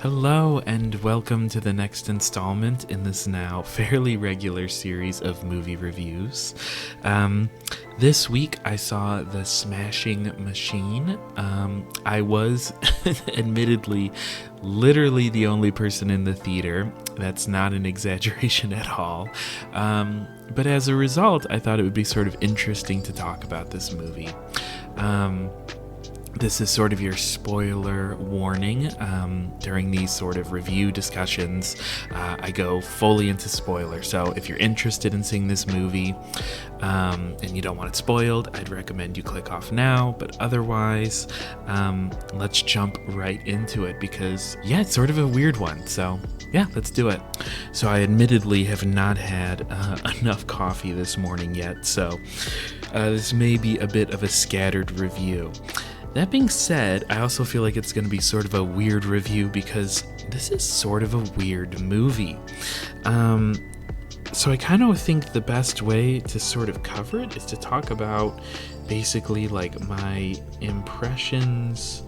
Hello, and welcome to the next installment in this now fairly regular series of movie reviews. This week I saw The Smashing Machine. I was admittedly literally the only person in the theater. That's not an exaggeration at all. But as a result, I thought it would be sort of interesting to talk about this movie. This is sort of your spoiler warning. During these sort of review discussions, I go fully into spoiler. So if you're interested in seeing this movie and you don't want it spoiled, I'd recommend you click off now. But otherwise, let's jump right into it because, yeah, it's sort of a weird one. So yeah, let's do it. So I admittedly have not had enough coffee this morning yet. So this may be a bit of a scattered review. That being said, I also feel like it's going to be sort of a weird review because this is sort of a weird movie. So I kind of think the best way to sort of cover it is to talk about basically like my impressions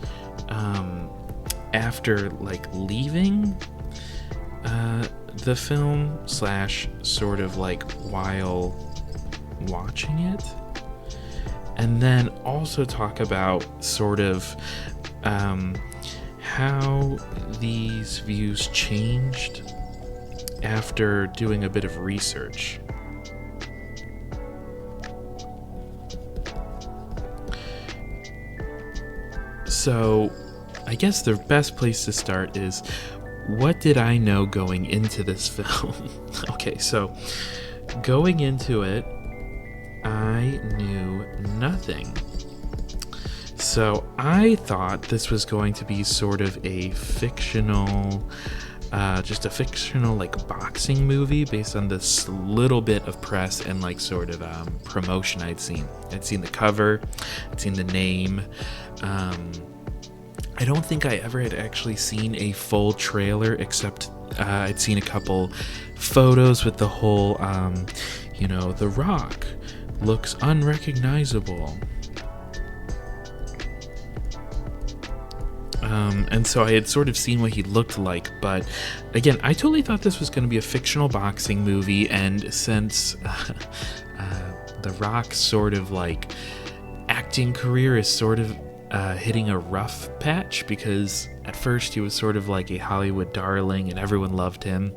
after like leaving the film / sort of like while watching it. And then also talk about sort of how these views changed after doing a bit of research. So I guess the best place to start is, what did I know going into this film? Okay, so going into it, I knew nothing. So I thought this was going to be sort of a fictional, just a fictional like boxing movie based on this little bit of press and like sort of promotion I'd seen. I'd seen the cover, I'd seen the name. I don't think I ever had actually seen a full trailer, except I'd seen a couple photos with the whole, The Rock looks unrecognizable. And so I had sort of seen what he looked like, but again, I totally thought this was going to be a fictional boxing movie, and since The Rock's sort of like acting career is sort of hitting a rough patch, because at first he was sort of like a Hollywood darling and everyone loved him,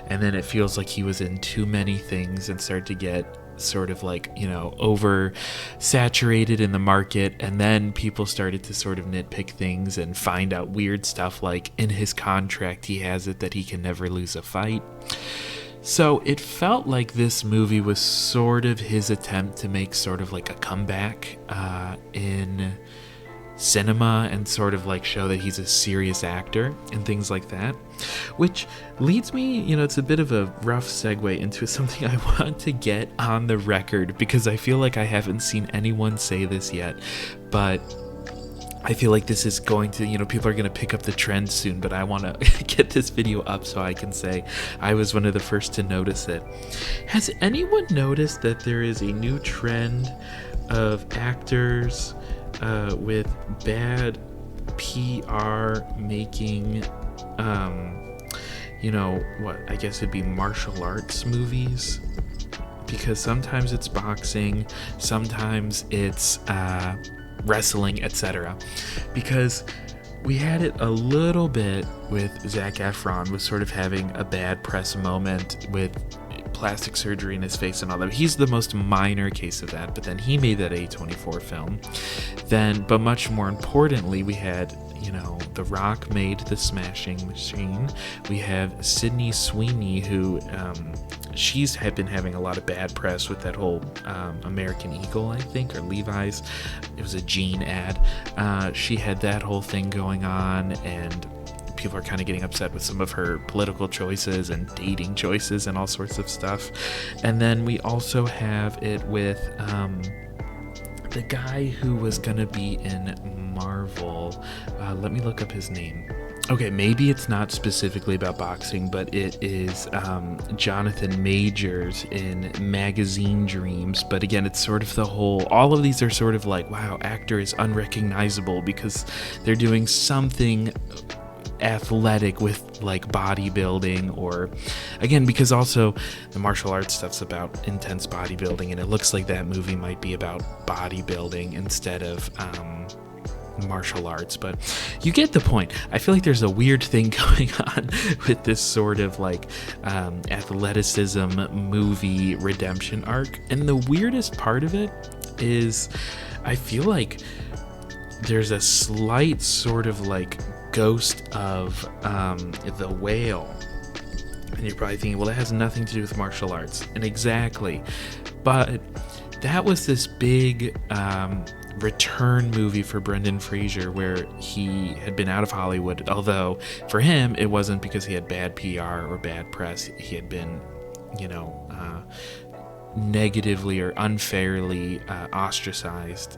and then it feels like he was in too many things and started to get sort of like, over saturated in the market, and then people started to sort of nitpick things and find out weird stuff like in his contract he has it that he can never lose a fight. So it felt like this movie was sort of his attempt to make sort of like a comeback in cinema and sort of like show that he's a serious actor and things like that, which leads me, it's a bit of a rough segue into something I want to get on the record, because I feel like I haven't seen anyone say this yet, but I feel like this is going to, people are going to pick up the trend soon, but I want to get this video up so I can say I was one of the first to notice it. Has anyone noticed that there is a new trend of actors with bad PR making, what I guess it'd be martial arts movies? Because sometimes it's boxing, sometimes it's wrestling, etc. Because we had it a little bit with Zac Efron, was sort of having a bad press moment with plastic surgery in his face and all that. He's the most minor case of that, but then he made that A24 film. But much more importantly, we had, The Rock made The Smashing Machine. We have Sydney Sweeney, who she's had been having a lot of bad press with that whole American Eagle, I think, or Levi's. It was a jean ad. She had that whole thing going on, and people are kind of getting upset with some of her political choices and dating choices and all sorts of stuff. And then we also have it with the guy who was gonna be in Marvel. Let me look up his name. Okay, maybe it's not specifically about boxing, but it is Jonathan Majors in Magazine Dreams. But again, it's sort of the whole, all of these are sort of like, wow, actor is unrecognizable because they're doing something athletic with like bodybuilding, or again, because also the martial arts stuff's about intense bodybuilding, and it looks like that movie might be about bodybuilding instead of martial arts, but you get the point. I feel like there's a weird thing going on with this sort of like athleticism movie redemption arc, and the weirdest part of it is I feel like there's a slight sort of like ghost of the whale, and you're probably thinking, well, it has nothing to do with martial arts, and exactly, but that was this big return movie for Brendan Fraser, where he had been out of Hollywood, although for him it wasn't because he had bad PR or bad press. He had been, negatively or unfairly ostracized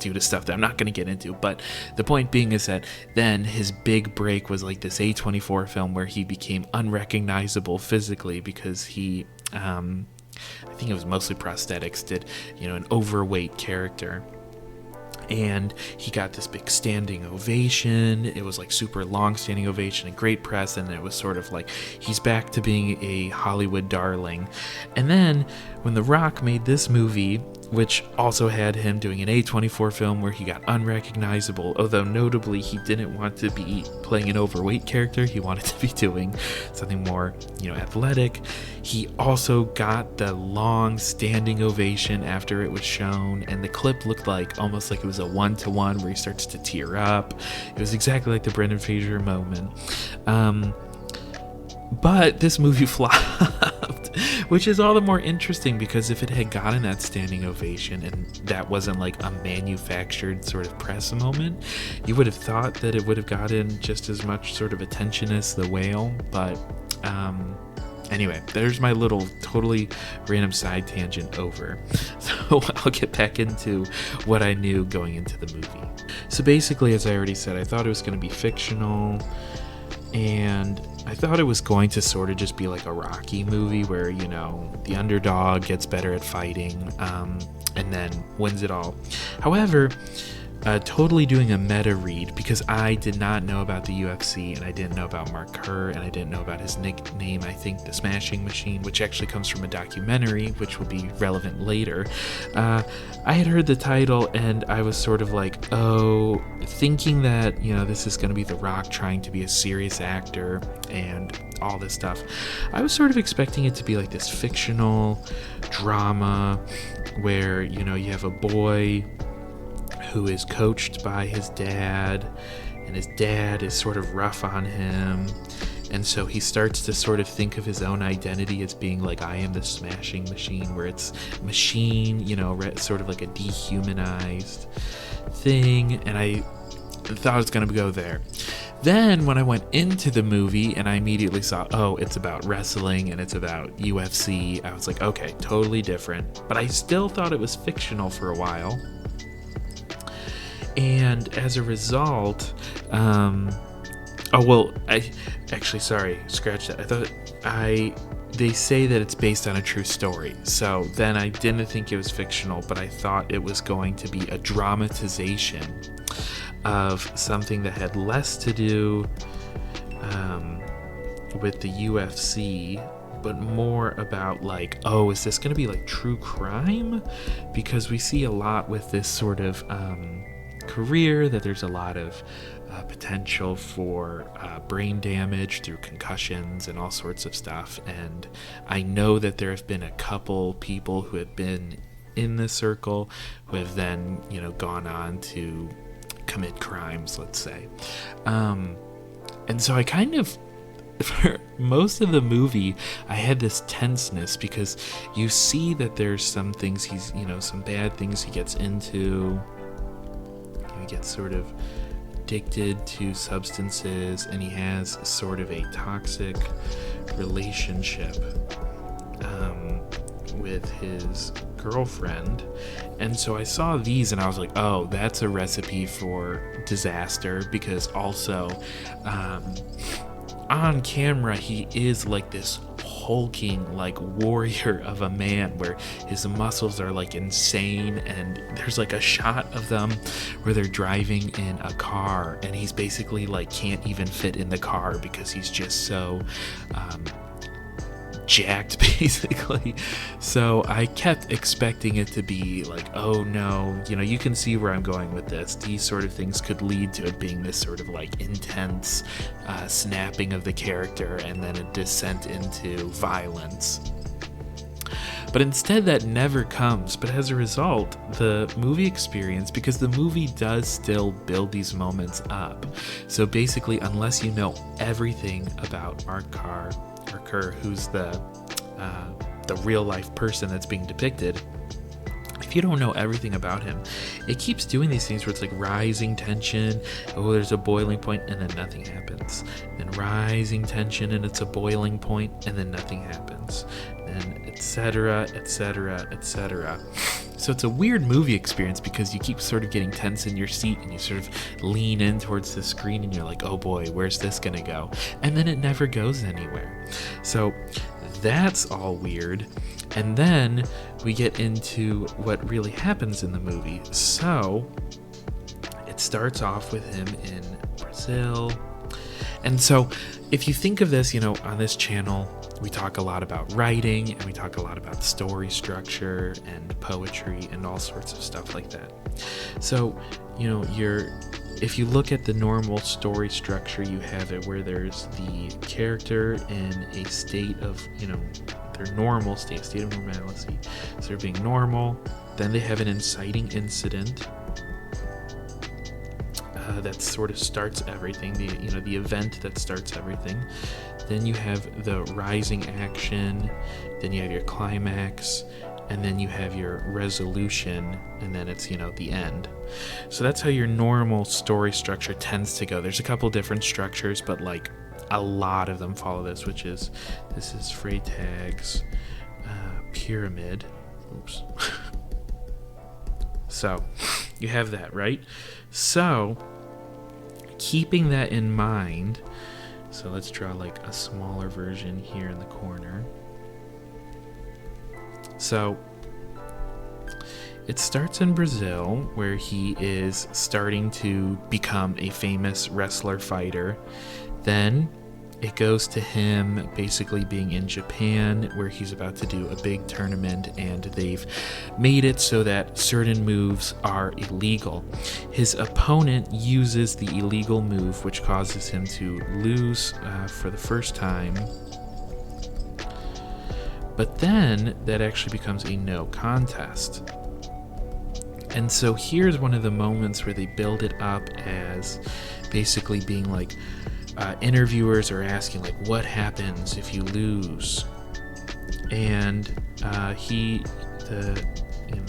due to stuff that I'm not going to get into, but the point being is that then his big break was like this A24 film where he became unrecognizable physically because he I think it was mostly prosthetics, did an overweight character. And he got this big standing ovation. It was like super long standing ovation and great press, and it was sort of like he's back to being a Hollywood darling. And then when The Rock made this movie, which also had him doing an A24 film where he got unrecognizable, although notably he didn't want to be playing an overweight character, he wanted to be doing something more, athletic. He also got the long standing ovation after it was shown, and the clip looked like almost like it was a 1-to-1 where he starts to tear up. It was exactly like the Brendan Fraser moment. But this movie flopped, which is all the more interesting because if it had gotten that standing ovation and that wasn't like a manufactured sort of press moment, you would have thought that it would have gotten just as much sort of attention as The Whale. But anyway, there's my little totally random side tangent over. So I'll get back into what I knew going into the movie. So basically, as I already said, I thought it was going to be fictional, and I thought it was going to sort of just be like a Rocky movie where, the underdog gets better at fighting and then wins it all. However, totally doing a meta read, because I did not know about the UFC, and I didn't know about Mark Kerr, and I didn't know about his nickname, I think, the Smashing Machine, which actually comes from a documentary, which will be relevant later. I had heard the title, and I was sort of like, thinking that, this is going to be The Rock trying to be a serious actor and all this stuff. I was sort of expecting it to be like this fictional drama where, you have a boy who is coached by his dad, and his dad is sort of rough on him, and so he starts to sort of think of his own identity as being like, I am the Smashing Machine, where it's machine, sort of like a dehumanized thing, and I thought it was going to go there. Then when I went into the movie and I immediately saw, it's about wrestling and it's about UFC, I was like, okay, totally different, but I still thought it was fictional for a while. And as a result, scratch that. They say that it's based on a true story. So then I didn't think it was fictional, but I thought it was going to be a dramatization of something that had less to do with the UFC, but more about like, is this going to be like true crime? Because we see a lot with this sort of career that there's a lot of potential for brain damage through concussions and all sorts of stuff, and I know that there have been a couple people who have been in this circle who have then gone on to commit crimes, let's say, and so I kind of, for most of the movie, I had this tenseness because you see that there's some things he's some bad things he gets into. He gets sort of addicted to substances, and he has sort of a toxic relationship with his girlfriend. And so I saw these and I was like, that's a recipe for disaster, because also on camera he is like this hulking like warrior of a man where his muscles are like insane, and there's like a shot of them where they're driving in a car and he's basically like can't even fit in the car because he's just so jacked basically. So I kept expecting it to be like, oh no, you can see where I'm going with this. These sort of things could lead to it being this sort of like intense snapping of the character and then a descent into violence. But instead that never comes. But as a result, the movie experience, because the movie does still build these moments up. So basically, unless you know everything about Mark Kerr, who's the real life person that's being depicted, if you don't know everything about him, it keeps doing these things where it's like rising tension, oh there's a boiling point, and then nothing happens, then rising tension and it's a boiling point, and then nothing happens, and etc, etc, etc. So it's a weird movie experience because you keep sort of getting tense in your seat and you sort of lean in towards the screen and you're like, oh boy, where's this gonna go? And then it never goes anywhere. So that's all weird. And then we get into what really happens in the movie. So it starts off with him in Brazil. And so if you think of this, on this channel, we talk a lot about writing and we talk a lot about story structure and poetry and all sorts of stuff like that. So, if you look at the normal story structure, you have it where there's the character in a state of, their normal state of normalcy. So they're being normal. Then they have an inciting incident that sort of starts everything. The event that starts everything. Then you have the rising action. Then you have your climax. And then you have your resolution, and then it's, the end. So that's how your normal story structure tends to go. There's a couple different structures, but like a lot of them follow this, this is Freytag's pyramid. Oops. So you have that, right? So keeping that in mind, so let's draw like a smaller version here in the corner. So it starts in Brazil, where he is starting to become a famous wrestler fighter. Then it goes to him basically being in Japan, where he's about to do a big tournament, and they've made it so that certain moves are illegal. His opponent uses the illegal move, which causes him to lose for the first time. But then that actually becomes a no contest. And so here's one of the moments where they build it up as basically being like, interviewers are asking like, what happens if you lose? And the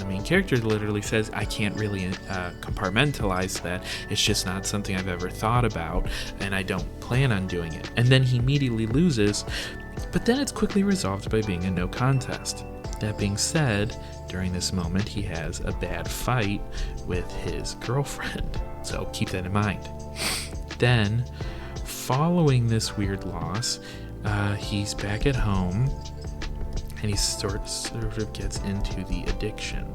main character literally says, I can't really compartmentalize that. It's just not something I've ever thought about, and I don't plan on doing it. And then he immediately loses. But then it's quickly resolved by being a no contest. That being said, during this moment, he has a bad fight with his girlfriend. So keep that in mind. Then, following this weird loss, he's back at home and he sort of gets into the addiction.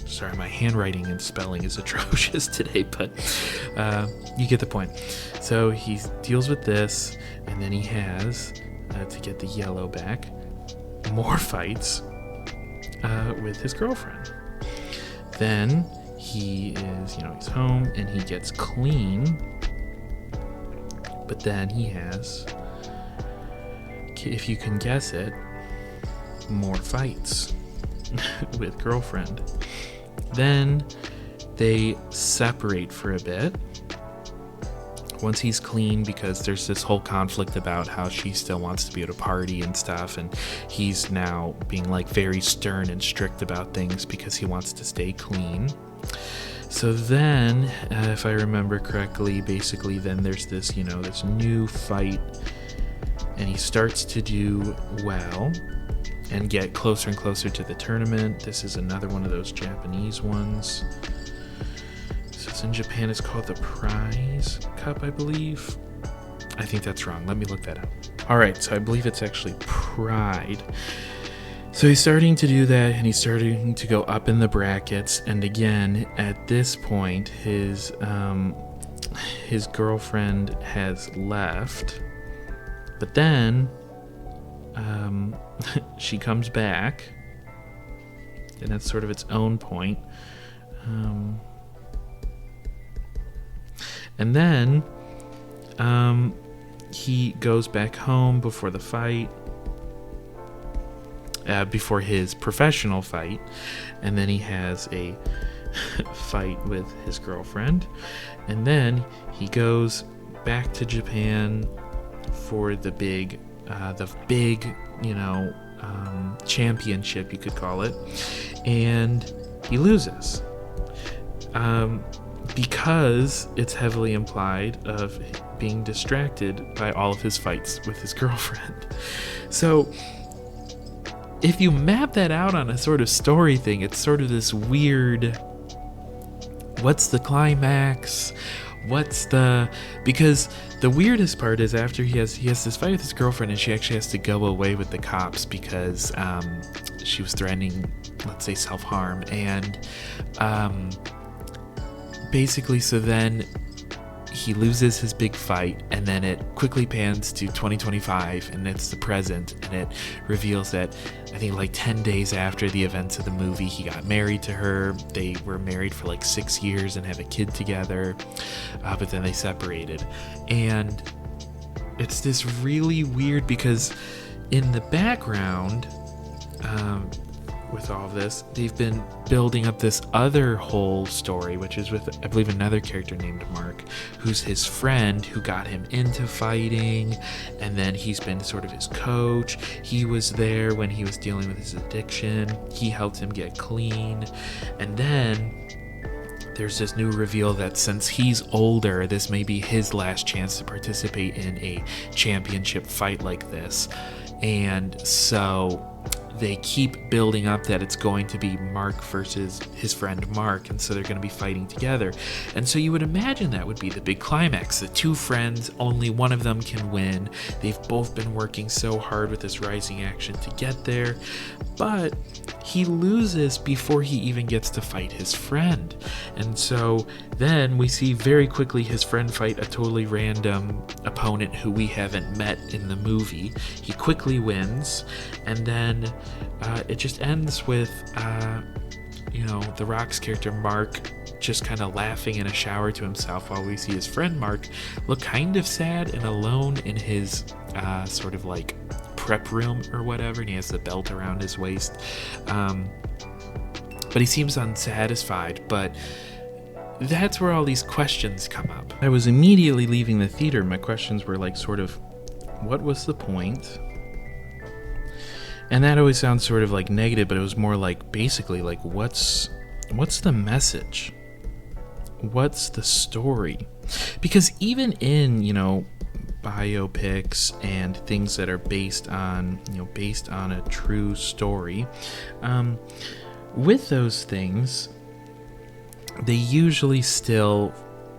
Sorry, my handwriting and spelling is atrocious today, but you get the point. So he deals with this, and then he has, to get the yellow back, more fights with his girlfriend. Then he is, he's home and he gets clean, but then he has, if you can guess it, more fights with girlfriend. Then they separate for a bit once he's clean, because there's this whole conflict about how she still wants to be at a party and stuff, and he's now being like very stern and strict about things because he wants to stay clean. So then, if I remember correctly, basically then there's this, this new fight, and he starts to do well and get closer and closer to the tournament. This is another one of those Japanese ones. So it's in Japan. It's called the Prize Cup, I believe. I think that's wrong. Let me look that up. All right, so I believe it's actually Pride. So he's starting to do that, and he's starting to go up in the brackets. And again, at this point, his girlfriend has left, but then she comes back, and that's sort of its own point. And then he goes back home before the fight, before his professional fight, and then he has a fight with his girlfriend, and then he goes back to Japan for the big, championship, you could call it, and he loses. Because it's heavily implied of being distracted by all of his fights with his girlfriend. So if you map that out on a sort of story thing, it's sort of this weird, what's the climax? Because the weirdest part is after he has this fight with his girlfriend, and she actually has to go away with the cops because she was threatening, let's say, self-harm, and basically, so then he loses his big fight, and then it quickly pans to 2025, and it's the present, and it reveals that I think like 10 days after the events of the movie, he got married to her. They were married for like 6 years and have a kid together, but then they separated. And it's this really weird, because in the background, with all of this, they've been building up this other whole story, which is with, I believe, another character named Mark, who's his friend who got him into fighting, and then he's been sort of his coach. He was there when he was dealing with his addiction. He helped him get clean. And then there's this new reveal that since he's older, this may be his last chance to participate in a championship fight like this. And so they keep building up that it's going to be Mark versus his friend Mark, and so they're going to be fighting together. And so you would imagine that would be the big climax. The two friends, only one of them can win. They've both been working so hard with this rising action to get there, but he loses before he even gets to fight his friend. And so then we see very quickly his friend fight a totally random opponent who we haven't met in the movie. He quickly wins, and then it just ends with The Rock's character Mark just kind of laughing in a shower to himself, while we see his friend Mark look kind of sad and alone in his sort of like prep room or whatever, and he has the belt around his waist, but he seems unsatisfied. But that's where all these questions come up. I was immediately leaving the theater. My questions were like sort of, what was the point? And that always sounds sort of like negative, but it was more like basically like what's the message? What's the story? Because even in, biopics and things that are based on a true story, with those things, they usually still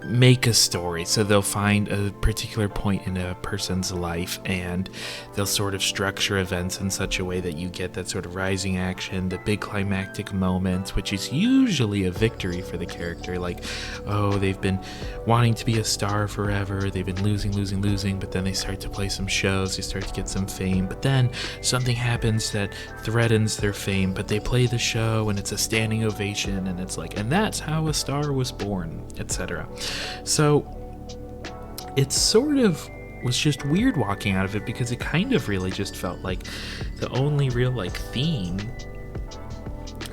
make a story. So they'll find a particular point in a person's life, and they'll sort of structure events in such a way that you get that sort of rising action, the big climactic moment, which is usually a victory for the character. Like, oh, they've been wanting to be a star forever, they've been losing, but then they start to play some shows, they start to get some fame, but then something happens that threatens their fame, but they play the show and it's a standing ovation, and it's like, and that's how a star was born, etc. So it sort of was just weird walking out of it, because it kind of really just felt like the only real theme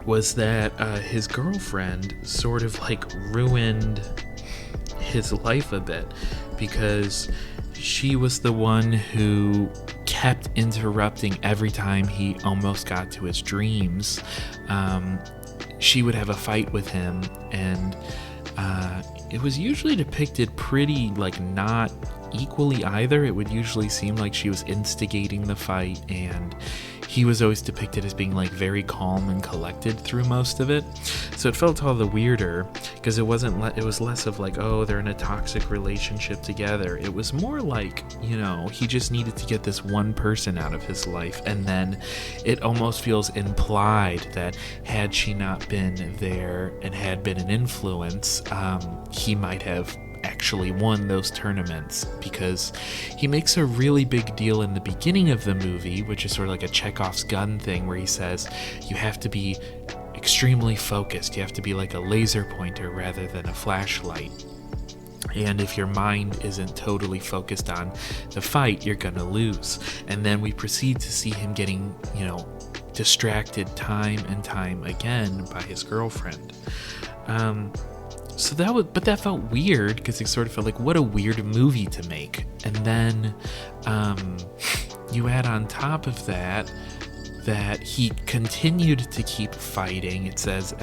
was that his girlfriend sort of ruined his life a bit, because she was the one who kept interrupting every time he almost got to his dreams. She would have a fight with him, and it was usually depicted pretty not equally either. It would usually seem like she was instigating the fight, and he was always depicted as being like very calm and collected through most of it. So it felt all the weirder because it was less of like, oh, they're in a toxic relationship together. It was more like, you know, he just needed to get this one person out of his life, and then it almost feels implied that had she not been there and had been an influence, he might have actually won those tournaments, because he makes a really big deal in the beginning of the movie, which is sort of like a Chekhov's gun thing, where he says you have to be extremely focused, you have to be like a laser pointer rather than a flashlight, and if your mind isn't totally focused on the fight, you're gonna lose. And then we proceed to see him getting, you know, distracted time and time again by his girlfriend. So that felt weird, because it sort of felt like, what a weird movie to make. And then you add on top of that he continued to keep fighting. It says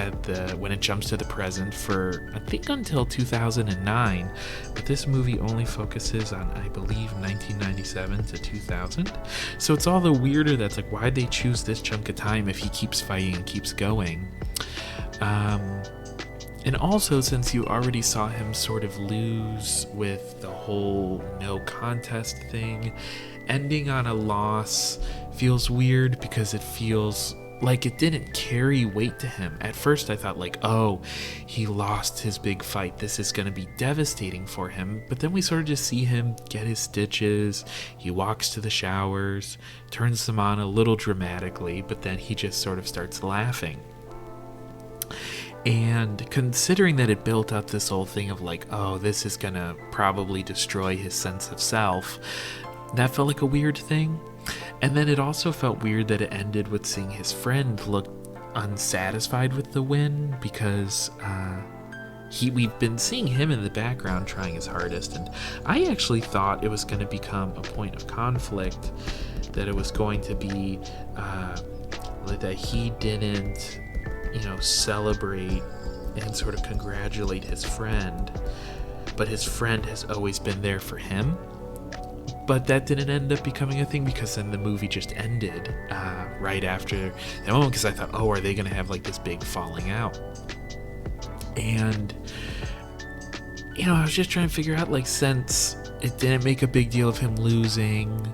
when it jumps to the present for, I think, until 2009, but this movie only focuses on, I believe, 1997 to 2000. So it's all the weirder that's like, why'd they choose this chunk of time if he keeps fighting and keeps going? And also, since you already saw him sort of lose with the whole no contest thing, ending on a loss feels weird, because it feels like it didn't carry weight to him. At first I thought like, oh, he lost his big fight, this is going to be devastating for him. But then we sort of just see him get his stitches, he walks to the showers, turns them on a little dramatically, but then he just sort of starts laughing. And considering that it built up this whole thing of like, oh, this is gonna probably destroy his sense of self, that felt like a weird thing. And then it also felt weird that it ended with seeing his friend look unsatisfied with the win, because we've been seeing him in the background trying his hardest, and I actually thought it was going to become a point of conflict, that it was going to be that he didn't, you know, celebrate and sort of congratulate his friend, but his friend has always been there for him. But that didn't end up becoming a thing, because then the movie just ended right after that moment, because I thought, oh, are they going to have like this big falling out? And, you know, I was just trying to figure out, like, since it didn't make a big deal of him losing,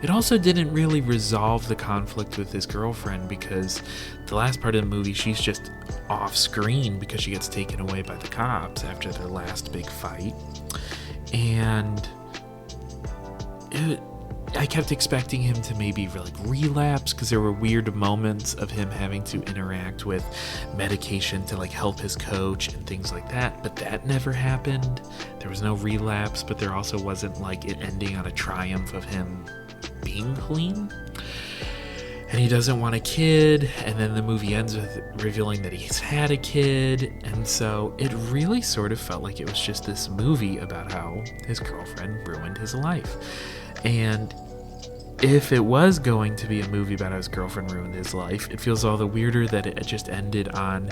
it also didn't really resolve the conflict with his girlfriend, because the last part of the movie, she's just off screen because she gets taken away by the cops after their last big fight. And I kept expecting him to maybe like relapse, because there were weird moments of him having to interact with medication to like help his coach and things like that, but that never happened. There was no relapse, but there also wasn't like it ending on a triumph of him being clean. And he doesn't want a kid, and then the movie ends with revealing that he's had a kid, and so it really sort of felt like it was just this movie about how his girlfriend ruined his life. And if it was going to be a movie about how his girlfriend ruined his life, it feels all the weirder that it just ended on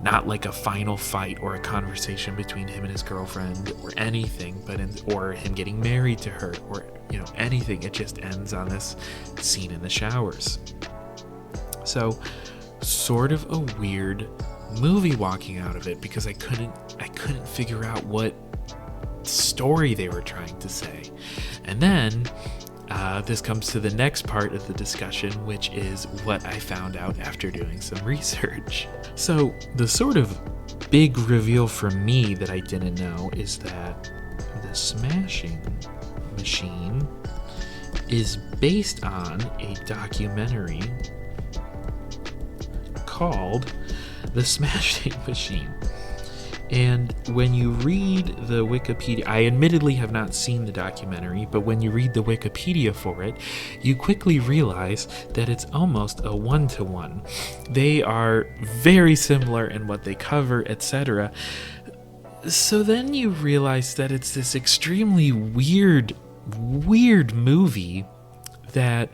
not like a final fight or a conversation between him and his girlfriend or anything, or him getting married to her, or, you know, anything. It just ends on this scene in the showers. So sort of a weird movie walking out of it, because I couldn't figure out what story they were trying to say. And then this comes to the next part of the discussion, which is what I found out after doing some research. So the sort of big reveal for me that I didn't know is that the Smashing Machine is based on a documentary called The Smashing Machine. And when you read the Wikipedia, I admittedly have not seen the documentary, but when you read the Wikipedia for it, you quickly realize that it's almost a one-to-one. They are very similar in what they cover, etc. So then you realize that it's this extremely weird movie, that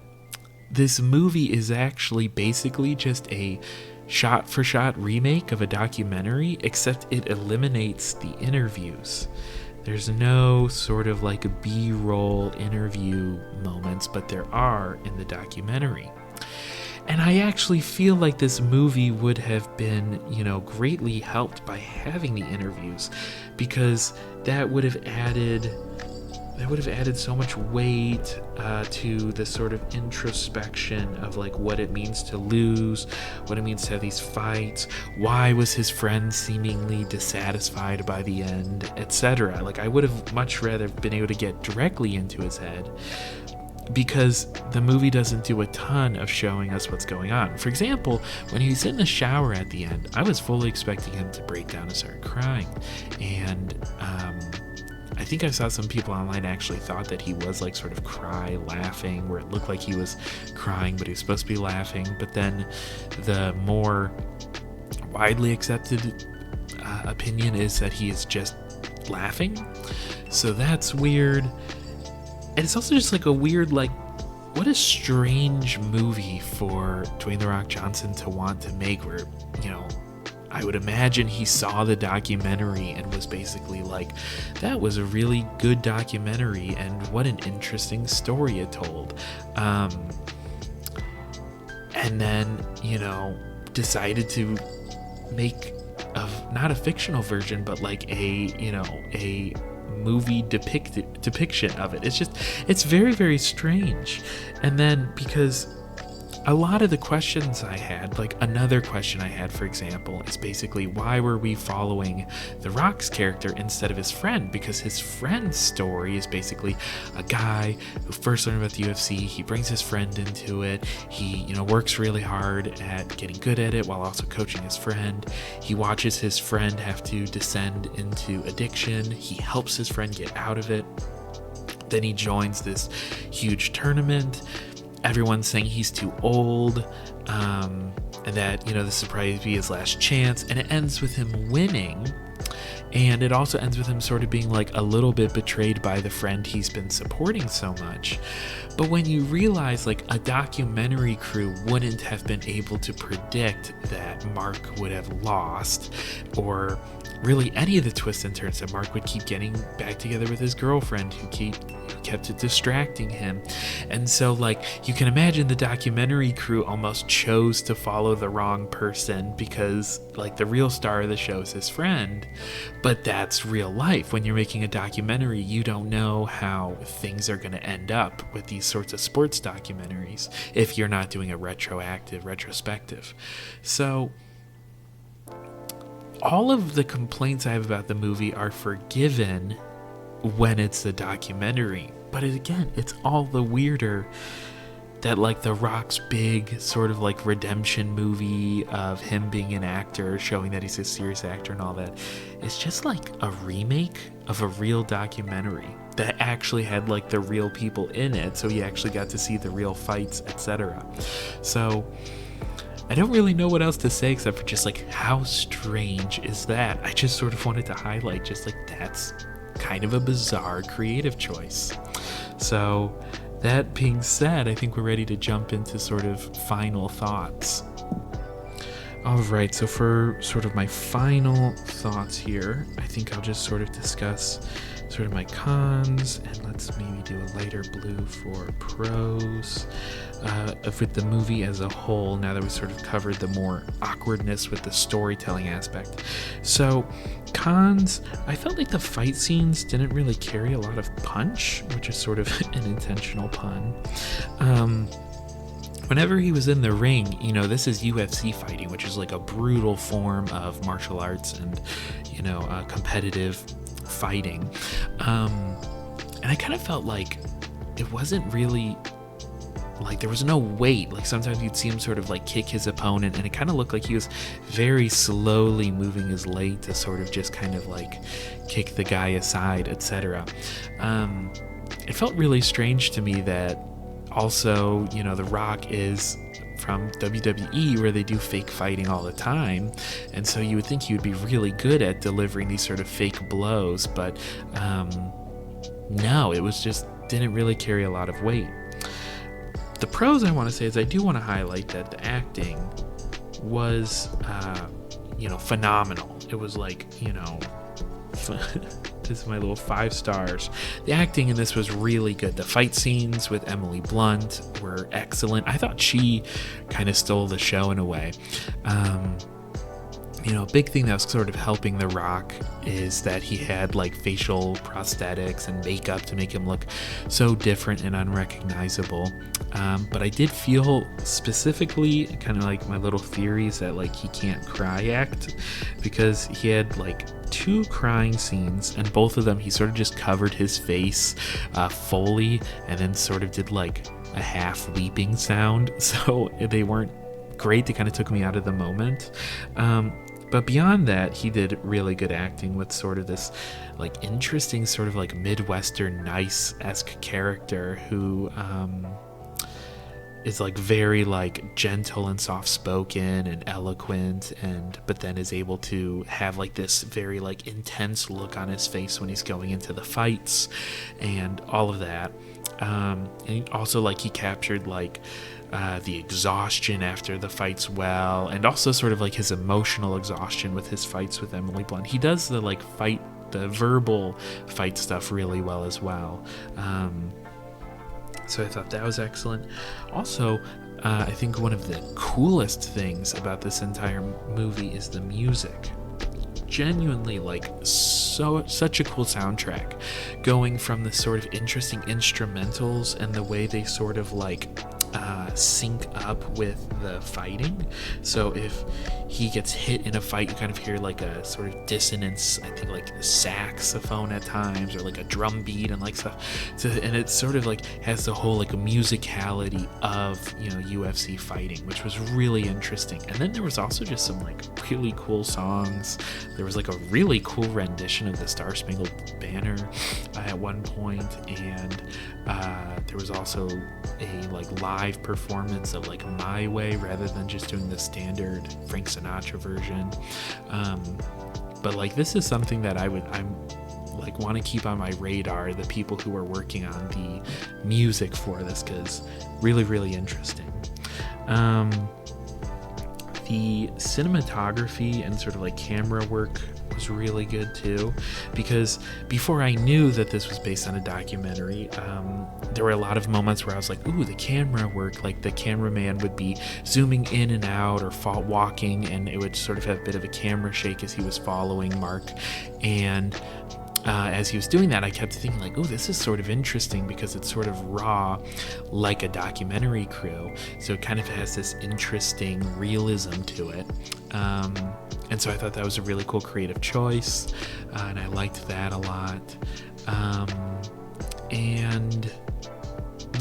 this movie is actually basically just a shot-for-shot remake of a documentary, except it eliminates the interviews. There's no sort of like B-roll interview moments, but there are in the documentary. And I actually feel like this movie would have been, greatly helped by having the interviews, because that would have added so much weight to the sort of introspection of like what it means to lose, what it means to have these fights, why was his friend seemingly dissatisfied by the end, etc. Like, I would have much rather been able to get directly into his head, because the movie doesn't do a ton of showing us what's going on. For example, when he's in the shower at the end, I was fully expecting him to break down and start crying, and I think I saw some people online actually thought that he was like sort of laughing, where it looked like he was crying but he was supposed to be laughing. But then the more widely accepted opinion is that he is just laughing, so that's weird. And it's also just like a weird, like, what a strange movie for Dwayne "The Rock" Johnson to want to make, where, I would imagine he saw the documentary and was basically like, that was a really good documentary and what an interesting story it told. And then, decided to make not a fictional version, but like a movie depiction of it. It's very, very strange. And then, because a lot of the questions I had, like another question I had, for example, is basically, why were we following The Rock's character instead of his friend? Because his friend's story is basically a guy who first learned about the UFC. He brings his friend into it. He, works really hard at getting good at it while also coaching his friend. He watches his friend have to descend into addiction. He helps his friend get out of it. Then he joins this huge tournament. Everyone's saying he's too old, and that, this would probably be his last chance, and it ends with him winning, and it also ends with him sort of being like a little bit betrayed by the friend he's been supporting so much. But when you realize, like, a documentary crew wouldn't have been able to predict that Mark would have lost, or really any of the twists and turns, that Mark would keep getting back together with his girlfriend who kept it distracting him. And so, like, you can imagine the documentary crew almost chose to follow the wrong person, because, like, the real star of the show is his friend. But that's real life. When you're making a documentary, you don't know how things are going to end up with these sorts of sports documentaries if you're not doing a retrospective. So all of the complaints I have about the movie are forgiven when it's a documentary. But again, it's all the weirder that, like, The Rock's big sort of like redemption movie of him being an actor, showing that he's a serious actor and all that, it's just like a remake of a real documentary that actually had like the real people in it, so you actually got to see the real fights, etc. So I don't really know what else to say except for just like, how strange is that? I just sort of wanted to highlight just like, that's kind of a bizarre creative choice. So that being said, I think we're ready to jump into sort of final thoughts. All right, so for sort of my final thoughts here, I think I'll just sort of discuss sort of my cons, and let's maybe do a lighter blue for pros with the movie as a whole, now that we sort of covered the more awkwardness with the storytelling aspect. So cons, I felt like the fight scenes didn't really carry a lot of punch, which is sort of an intentional pun. Whenever he was in the ring, this is UFC fighting, which is like a brutal form of martial arts and, competitive fighting. And I kind of felt like it wasn't really, like, there was no weight. Like, sometimes you'd see him sort of like kick his opponent, and it kind of looked like he was very slowly moving his leg to sort of just kind of like kick the guy aside, etc. It felt really strange to me that also, The Rock is from WWE, where they do fake fighting all the time, and so you would think he would be really good at delivering these sort of fake blows, but no, it was just didn't really carry a lot of weight. The pros I want to say is I do want to highlight that the acting was phenomenal. It was like this is my little 5 stars. The acting in this was really good. The fight scenes with Emily Blunt were excellent. I thought she kind of stole the show in a way. A big thing that was sort of helping The Rock is that he had like facial prosthetics and makeup to make him look so different and unrecognizable. But I did feel specifically kind of like my little theories that like he can't cry act, because he had like 2 crying scenes, and both of them he sort of just covered his face fully and then sort of did like a half weeping sound. So they weren't great. They kind of took me out of the moment. But beyond that, he did really good acting with sort of this like interesting sort of like Midwestern nice-esque character who is like very like gentle and soft-spoken and eloquent, but then is able to have like this very like intense look on his face when he's going into the fights and all of that. And also like he captured like the exhaustion after the fights well, and also sort of like his emotional exhaustion with his fights with Emily Blunt. He does the like the verbal fight stuff really well as well. So I thought that was excellent. Also, I think one of the coolest things about this entire movie is the music. Genuinely like such a cool soundtrack, going from the sort of interesting instrumentals and the way they sort of like sync up with the fighting. So if he gets hit in a fight, you kind of hear like a sort of dissonance, I think like a saxophone at times, or like a drum beat and like stuff. So, and it sort of like has the whole like musicality of UFC fighting, which was really interesting. And then there was also just some like really cool songs. There was like a really cool rendition of the Star Spangled Banner at one point, and there was also a like live performance of like My Way rather than just doing the standard Frank Sinatra version. But like this is something that I'm like want to keep on my radar, the people who are working on the music for this, because really interesting. The cinematography and sort of like camera work was really good too, because before I knew that this was based on a documentary, there were a lot of moments where I was like, ooh, the camera work, like the cameraman would be zooming in and out or walking, and it would sort of have a bit of a camera shake as he was following Mark. And as he was doing that, I kept thinking like, oh, this is sort of interesting because it's sort of raw like a documentary crew. So it kind of has this interesting realism to it. And so I thought that was a really cool creative choice. And I liked that a lot. And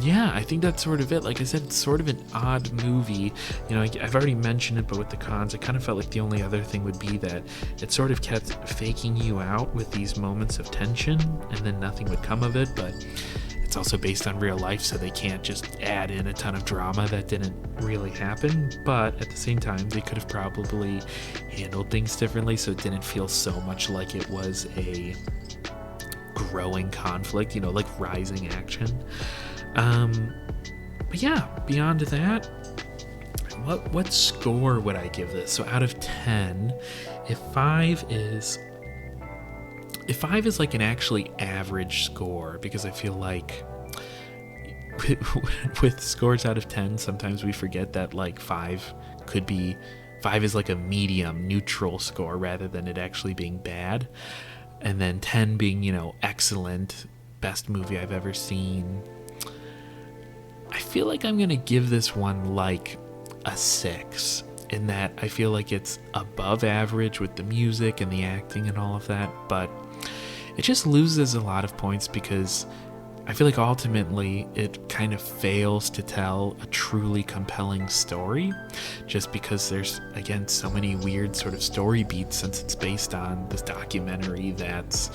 yeah, I think that's sort of it. Like I said, it's sort of an odd movie. I've already mentioned it, but with the cons, I kind of felt like the only other thing would be that it sort of kept faking you out with these moments of tension, and then nothing would come of it. But it's also based on real life, so they can't just add in a ton of drama that didn't really happen. But at the same time, they could have probably handled things differently, so it didn't feel so much like it was a growing conflict, like rising action. But yeah, beyond that, what score would I give this? So out of 10, if 5 is like an actually average score, because I feel like with scores out of 10, sometimes we forget that like 5 is like a medium neutral score rather than it actually being bad, and then 10 being excellent, best movie I've ever seen. I feel like I'm gonna give this one like a 6, in that I feel like it's above average with the music and the acting and all of that, but it just loses a lot of points because I feel like ultimately it kind of fails to tell a truly compelling story, just because there's, again, so many weird sort of story beats, since it's based on this documentary that's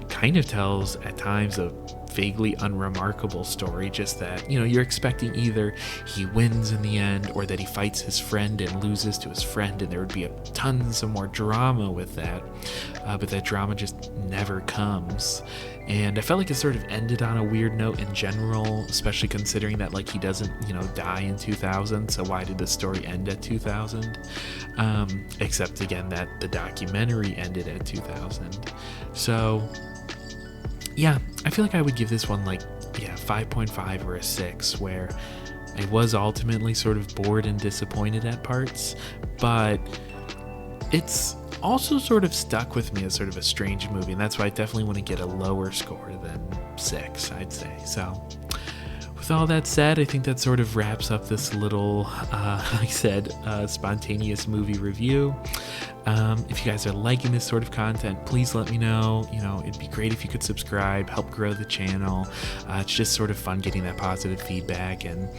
kind of tells at times a vaguely unremarkable story, just that, you're expecting either he wins in the end or that he fights his friend and loses to his friend, and there would be tons of more drama with that. But that drama just never comes. And I felt like it sort of ended on a weird note in general, especially considering that he doesn't, die in 2000. So why did the story end at 2000? Except again that the documentary ended at 2000. So yeah, I feel like I would give this one 5.5 or a 6, where I was ultimately sort of bored and disappointed at parts, but it's also sort of stuck with me as sort of a strange movie, and that's why I definitely want to get a lower score than 6, I'd say. So with all that said, I think that sort of wraps up this little, like I said, spontaneous movie review. If you guys are liking this sort of content, please let me know. It'd be great if you could subscribe, help grow the channel. It's just sort of fun getting that positive feedback, and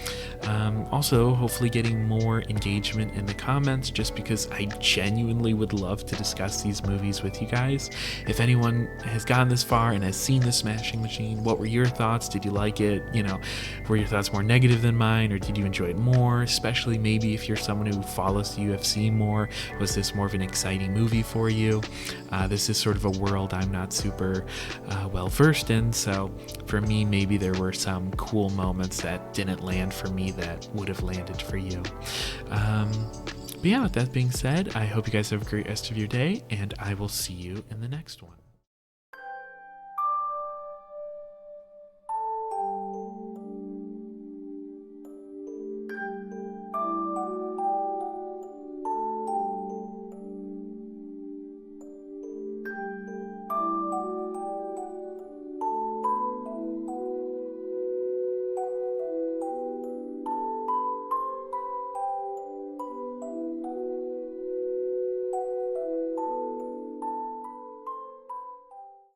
also hopefully getting more engagement in the comments, just because I genuinely would love to discuss these movies with you guys. If anyone has gotten this far and has seen The Smashing Machine, what were your thoughts? Did you like it? Were your thoughts more negative than mine, or did you enjoy it more? Especially maybe if you're someone who follows the UFC more, was this more of an exciting movie for you? This is sort of a world I'm not super well versed in, so for me, maybe there were some cool moments that didn't land for me that would have landed for you. But yeah, with that being said, I hope you guys have a great rest of your day, and I will see you in the next one.